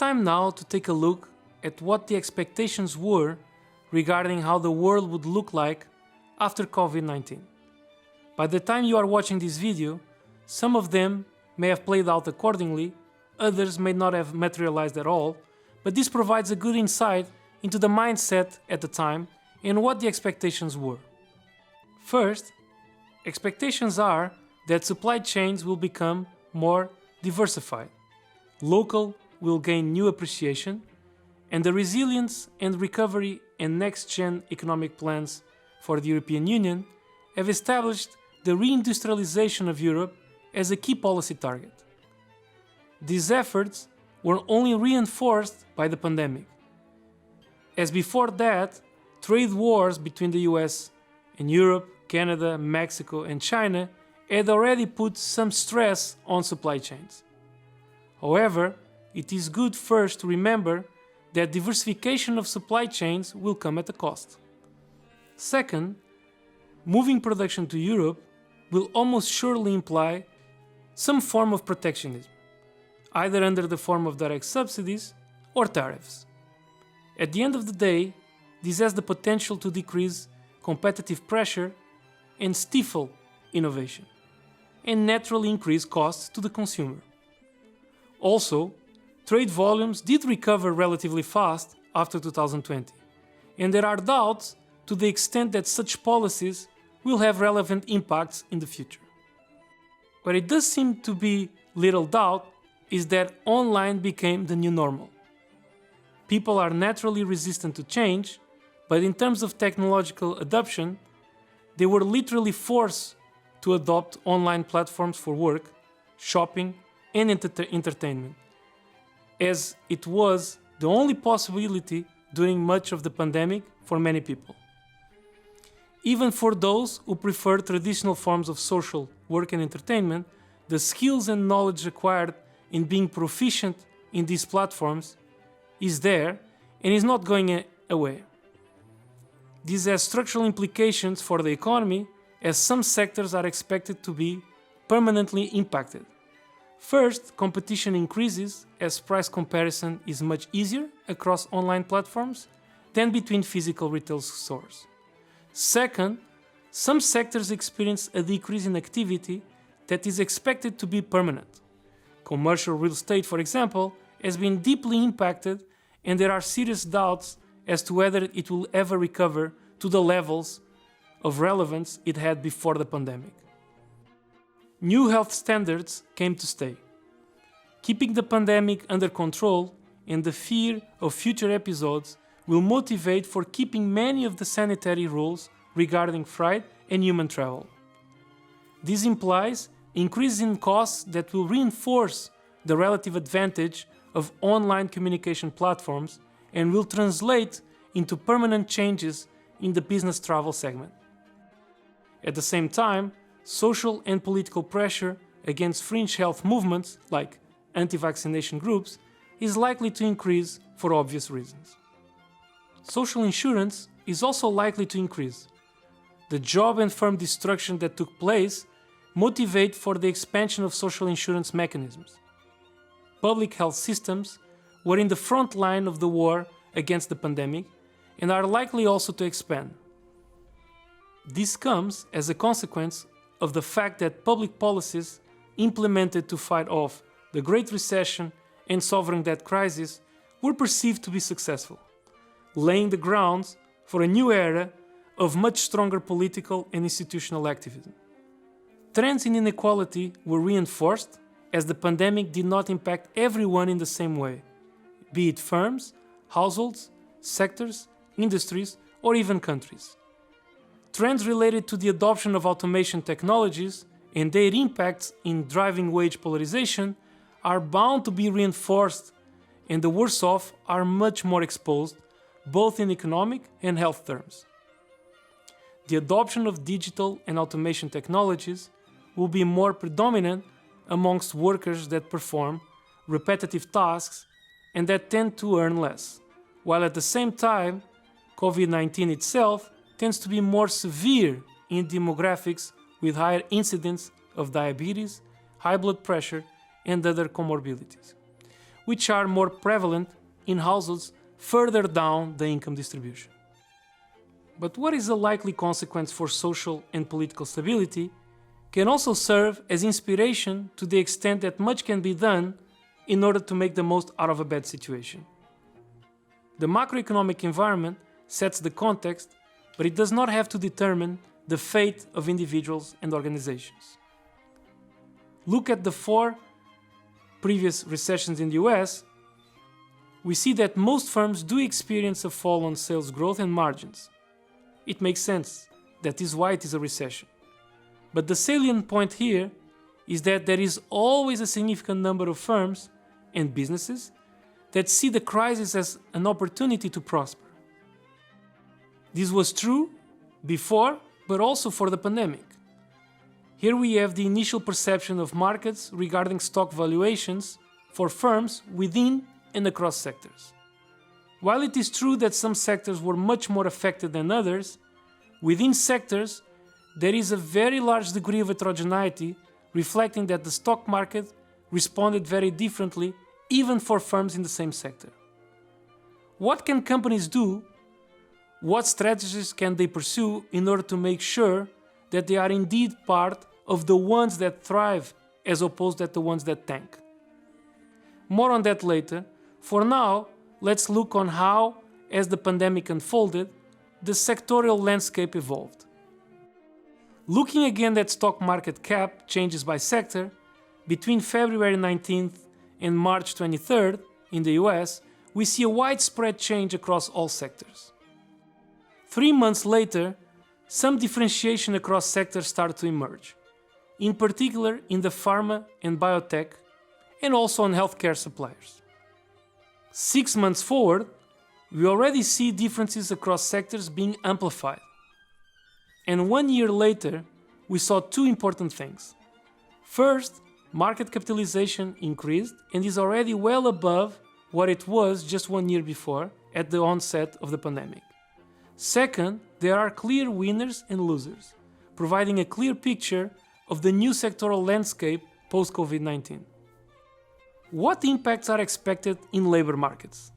time now to take a look at what the expectations were regarding how the world would look like after COVID-19. By the time you are watching this video, some of them may have played out accordingly, others may not have materialized at all, but this provides a good insight into the mindset at the time and what the expectations were. First, expectations are that supply chains will become more diversified, local will gain new appreciation, and the resilience and recovery and next-gen economic plans for the European Union have established the reindustrialization of Europe as a key policy target. These efforts were only reinforced by the pandemic, as before that, trade wars between the US and Europe, Canada, Mexico, and China had already put some stress on supply chains. However, it is good first to remember that diversification of supply chains will come at a cost. Second, moving production to Europe will almost surely imply some form of protectionism, either under the form of direct subsidies or tariffs. At the end of the day, this has the potential to decrease competitive pressure and stifle innovation, and naturally increase costs to the consumer. Also, trade volumes did recover relatively fast after 2020, and there are doubts to the extent that such policies will have relevant impacts in the future. Where it does seem to be little doubt is that online became the new normal. People are naturally resistant to change, but in terms of technological adoption, they were literally forced to adopt online platforms for work, shopping, and entertainment, as it was the only possibility during much of the pandemic for many people. Even for those who prefer traditional forms of social work and entertainment, the skills and knowledge required in being proficient in these platforms is there and is not going away. This has structural implications for the economy, as some sectors are expected to be permanently impacted. First, competition increases as price comparison is much easier across online platforms than between physical retail stores. Second, some sectors experience a decrease in activity that is expected to be permanent. Commercial real estate, for example, has been deeply impacted, and there are serious doubts as to whether it will ever recover to the levels of relevance it had before the pandemic. New health standards came to stay. Keeping the pandemic under control and the fear of future episodes will motivate for keeping many of the sanitary rules regarding freight and human travel. This implies increase in costs that will reinforce the relative advantage of online communication platforms and will translate into permanent changes in the business travel segment. At the same time, social and political pressure against fringe health movements like anti-vaccination groups is likely to increase for obvious reasons. Social insurance is also likely to increase. The job and firm destruction that took place motivate for the expansion of social insurance mechanisms. Public health systems were in the front line of the war against the pandemic and are likely also to expand. This comes as a consequence of the fact that public policies implemented to fight off the Great Recession and sovereign debt crisis were perceived to be successful, laying the grounds for a new era of much stronger political and institutional activism. Trends in inequality were reinforced as the pandemic did not impact everyone in the same way, be it firms, households, sectors, industries, or even countries. Trends related to the adoption of automation technologies and their impacts in driving wage polarization are bound to be reinforced, and the worse off are much more exposed, both in economic and health terms. The adoption of digital and automation technologies will be more predominant amongst workers that perform repetitive tasks and that tend to earn less, while at the same time, COVID-19 itself tends to be more severe in demographics with higher incidence of diabetes, high blood pressure, and other comorbidities, which are more prevalent in households further down the income distribution. But what is a likely consequence for social and political stability can also serve as inspiration to the extent that much can be done in order to make the most out of a bad situation. The macroeconomic environment sets the context, but it does not have to determine the fate of individuals and organizations. Look at the 4 previous recessions in the US, we see that most firms do experience a fall on sales growth and margins. It makes sense. That is why it is a recession. But the salient point here is that there is always a significant number of firms and businesses that see the crisis as an opportunity to prosper. This was true before, but also for the pandemic. Here we have the initial perception of markets regarding stock valuations for firms within and across sectors. While it is true that some sectors were much more affected than others, within sectors there is a very large degree of heterogeneity, reflecting that the stock market responded very differently even for firms in the same sector. What can companies do? What strategies can they pursue in order to make sure that they are indeed part of the ones that thrive as opposed to the ones that tank? More on that later. For now, let's look on how, as the pandemic unfolded, the sectorial landscape evolved. Looking again at stock market cap changes by sector, between February 19th and March 23rd in the US, we see a widespread change across all sectors. 3 months later, some differentiation across sectors started to emerge, in particular in the pharma and biotech, and also on healthcare suppliers. 6 months forward, we already see differences across sectors being amplified. And 1 year later, we saw 2 important things. First, market capitalization increased and is already well above what it was just 1 year before at the onset of the pandemic. Second, there are clear winners and losers, providing a clear picture of the new sectoral landscape post-COVID-19. What impacts are expected in labor markets?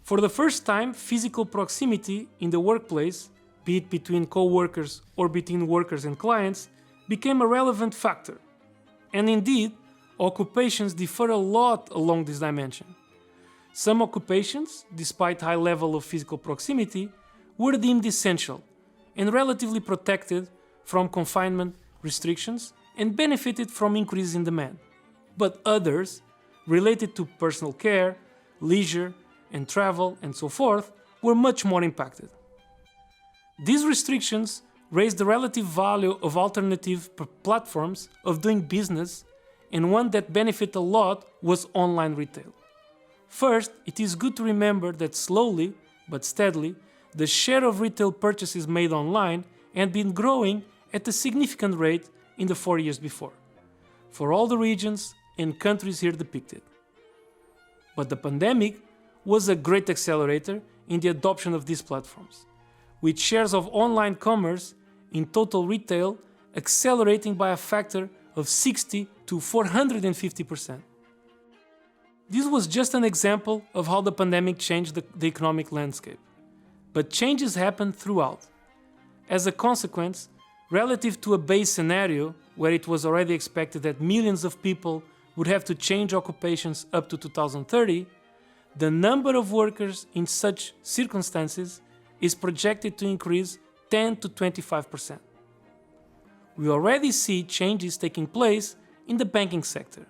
For the first time, physical proximity in the workplace, be it between co-workers or between workers and clients, became a relevant factor. And indeed, occupations differ a lot along this dimension. Some occupations, despite high level of physical proximity, were deemed essential and relatively protected from confinement restrictions and benefited from increases in demand. But others, related to personal care, leisure, and travel, and so forth, were much more impacted. These restrictions raised the relative value of alternative platforms of doing business, and one that benefited a lot was online retail. First, it is good to remember that slowly but steadily, the share of retail purchases made online had been growing at a significant rate in the 4 years before, for all the regions and countries here depicted. But the pandemic was a great accelerator in the adoption of these platforms, with shares of online commerce in total retail accelerating by a factor of 60 to 450%. This was just an example of how the pandemic changed the economic landscape. But changes happened throughout. As a consequence, relative to a base scenario where it was already expected that millions of people would have to change occupations up to 2030, the number of workers in such circumstances is projected to increase 10 to 25%. We already see changes taking place in the banking sector,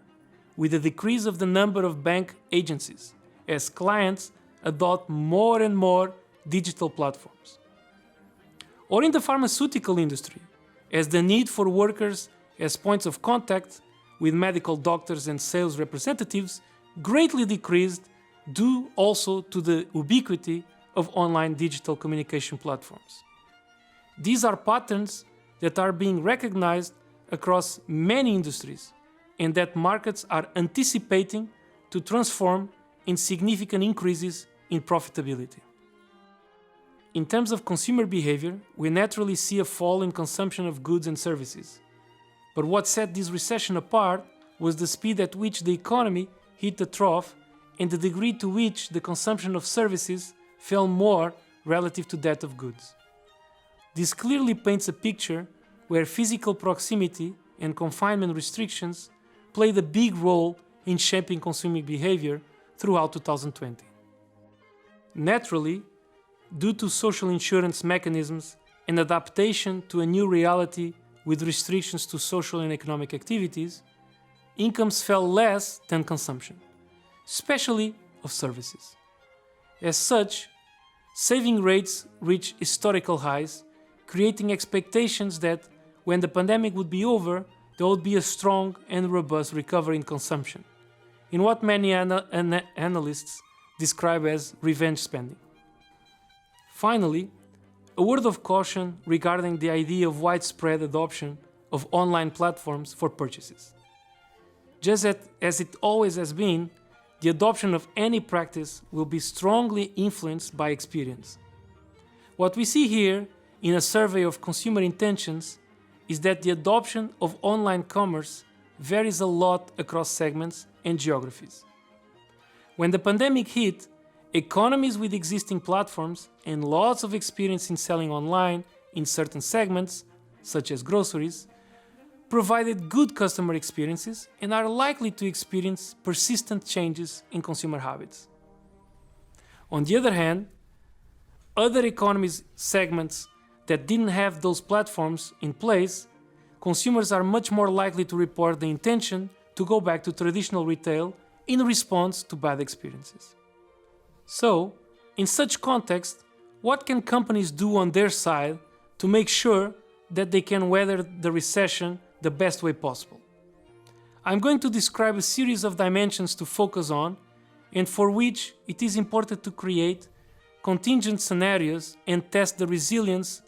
with a decrease of the number of bank agencies, as clients adopt more and more digital platforms. Or in the pharmaceutical industry, as the need for workers as points of contact with medical doctors and sales representatives greatly decreased due also to the ubiquity of online digital communication platforms. These are patterns that are being recognized across many industries and that markets are anticipating to transform in significant increases in profitability. In terms of consumer behavior, we naturally see a fall in consumption of goods and services. But what set this recession apart was the speed at which the economy hit the trough and the degree to which the consumption of services fell more relative to that of goods. This clearly paints a picture where physical proximity and confinement restrictions played a big role in shaping consuming behavior throughout 2020. Naturally, due to social insurance mechanisms and adaptation to a new reality with restrictions to social and economic activities, incomes fell less than consumption, especially of services. As such, saving rates reached historical highs, creating expectations that when the pandemic would be over, there would be a strong and robust recovery in consumption, in what many analysts describe as revenge spending. Finally, a word of caution regarding the idea of widespread adoption of online platforms for purchases. Just as it always has been, the adoption of any practice will be strongly influenced by experience. What we see here in a survey of consumer intentions is that the adoption of online commerce varies a lot across segments and geographies. When the pandemic hit, economies with existing platforms and lots of experience in selling online in certain segments, such as groceries, provided good customer experiences and are likely to experience persistent changes in consumer habits. On the other hand, other economies segments that didn't have those platforms in place, consumers are much more likely to report the intention to go back to traditional retail in response to bad experiences. So, in such context, what can companies do on their side to make sure that they can weather the recession the best way possible? I'm going to describe a series of dimensions to focus on and for which it is important to create contingent scenarios and test the resilience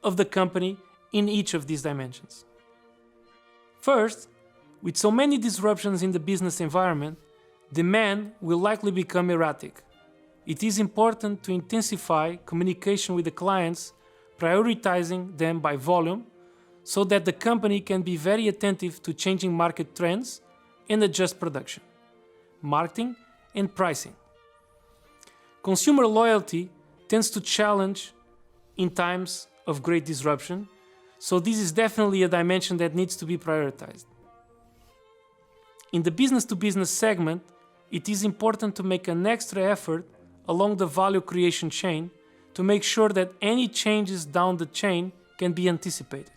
of the company in each of these dimensions. First, with so many disruptions in the business environment, demand will likely become erratic. It is important to intensify communication with the clients, prioritizing them by volume, so that the company can be very attentive to changing market trends and adjust production, marketing, and pricing. Consumer loyalty tends to challenge in times of great disruption, so this is definitely a dimension that needs to be prioritized. In the business-to-business segment, it is important to make an extra effort along the value creation chain to make sure that any changes down the chain can be anticipated.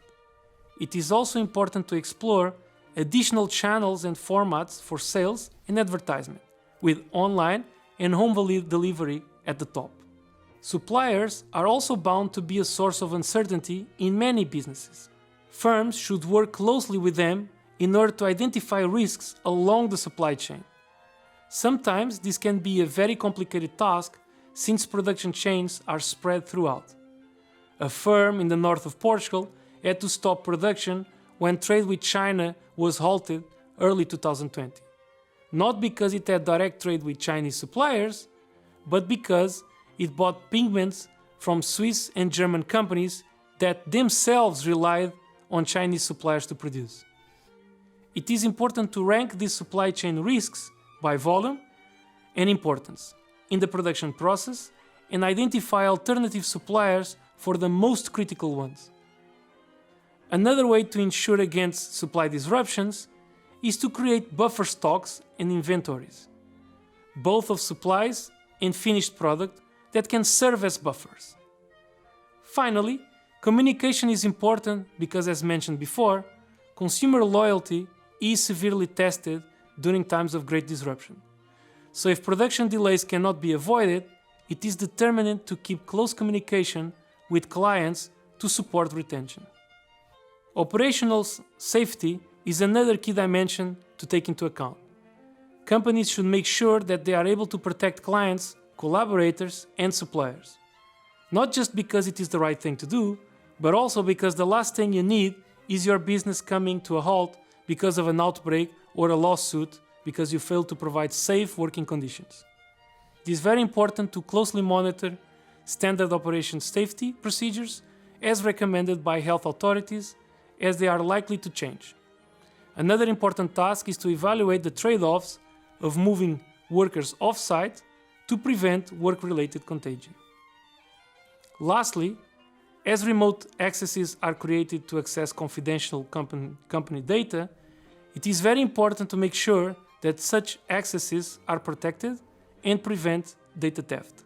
It is also important to explore additional channels and formats for sales and advertisement, with online and home delivery at the top. Suppliers are also bound to be a source of uncertainty in many businesses. Firms should work closely with them in order to identify risks along the supply chain. Sometimes this can be a very complicated task since production chains are spread throughout. A firm in the north of Portugal had to stop production when trade with China was halted early 2020. Not because it had direct trade with Chinese suppliers, but because it bought pigments from Swiss and German companies that themselves relied on Chinese suppliers to produce. It is important to rank these supply chain risks by volume and importance in the production process and identify alternative suppliers for the most critical ones. Another way to ensure against supply disruptions is to create buffer stocks and inventories, both of supplies and finished product that can serve as buffers. Finally, communication is important because, as mentioned before, consumer loyalty is severely tested during times of great disruption. So if production delays cannot be avoided, it is determinant to keep close communication with clients to support retention. Operational safety is another key dimension to take into account. Companies should make sure that they are able to protect clients, collaborators, and suppliers. Not just because it is the right thing to do, but also because the last thing you need is your business coming to a halt because of an outbreak or a lawsuit because you failed to provide safe working conditions. It is very important to closely monitor standard operation safety procedures as recommended by health authorities, as they are likely to change. Another important task is to evaluate the trade-offs of moving workers off-site to prevent work-related contagion. Lastly, as remote accesses are created to access confidential company data, it is very important to make sure that such accesses are protected and prevent data theft.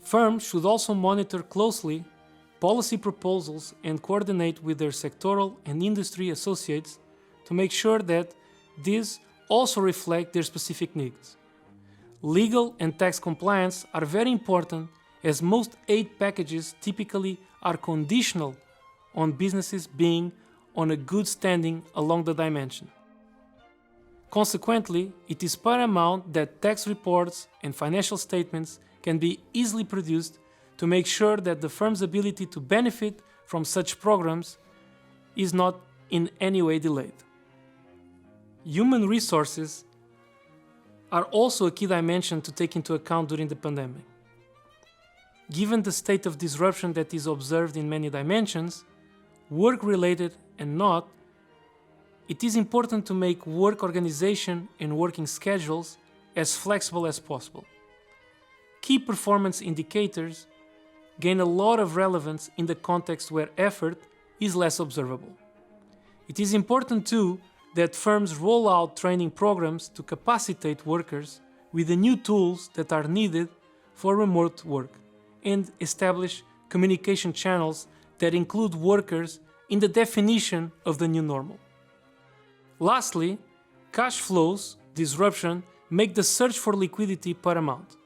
Firms should also monitor closely policy proposals and coordinate with their sectoral and industry associates to make sure that these also reflect their specific needs. Legal and tax compliance are very important, as most aid packages typically are conditional on businesses being on a good standing along the dimension. Consequently, it is paramount that tax reports and financial statements can be easily produced to make sure that the firm's ability to benefit from such programs is not in any way delayed. Human resources are also a key dimension to take into account during the pandemic. Given the state of disruption that is observed in many dimensions, work-related and not, it is important to make work organization and working schedules as flexible as possible. Key performance indicators gain a lot of relevance in the context where effort is less observable. It is important too that firms roll out training programs to capacitate workers with the new tools that are needed for remote work and establish communication channels that include workers in the definition of the new normal. Lastly, cash flows disruption make the search for liquidity paramount.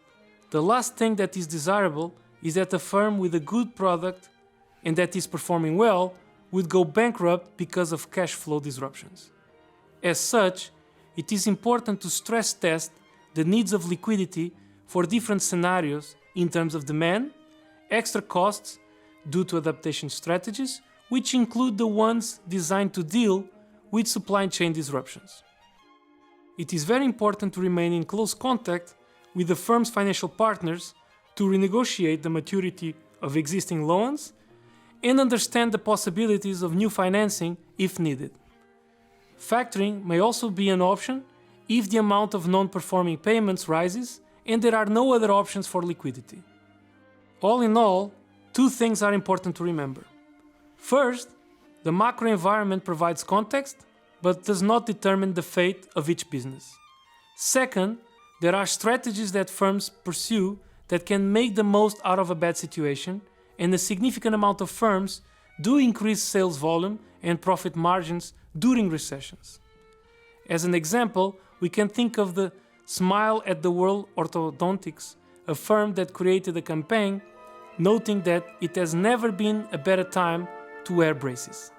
The last thing that is desirable is that a firm with a good product and that is performing well would go bankrupt because of cash flow disruptions. As such, it is important to stress test the needs of liquidity for different scenarios in terms of demand, extra costs due to adaptation strategies, which include the ones designed to deal with supply chain disruptions. It is very important to remain in close contact with the firm's financial partners to renegotiate the maturity of existing loans and understand the possibilities of new financing if needed. Factoring may also be an option if the amount of non-performing payments rises and there are no other options for liquidity. All in all, two things are important to remember. First, the macro environment provides context, but does not determine the fate of each business. Second, there are strategies that firms pursue that can make the most out of a bad situation, and a significant amount of firms do increase sales volume and profit margins during recessions. As an example, we can think of the Smile at the World Orthodontics, a firm that created a campaign noting that it has never been a better time to wear braces.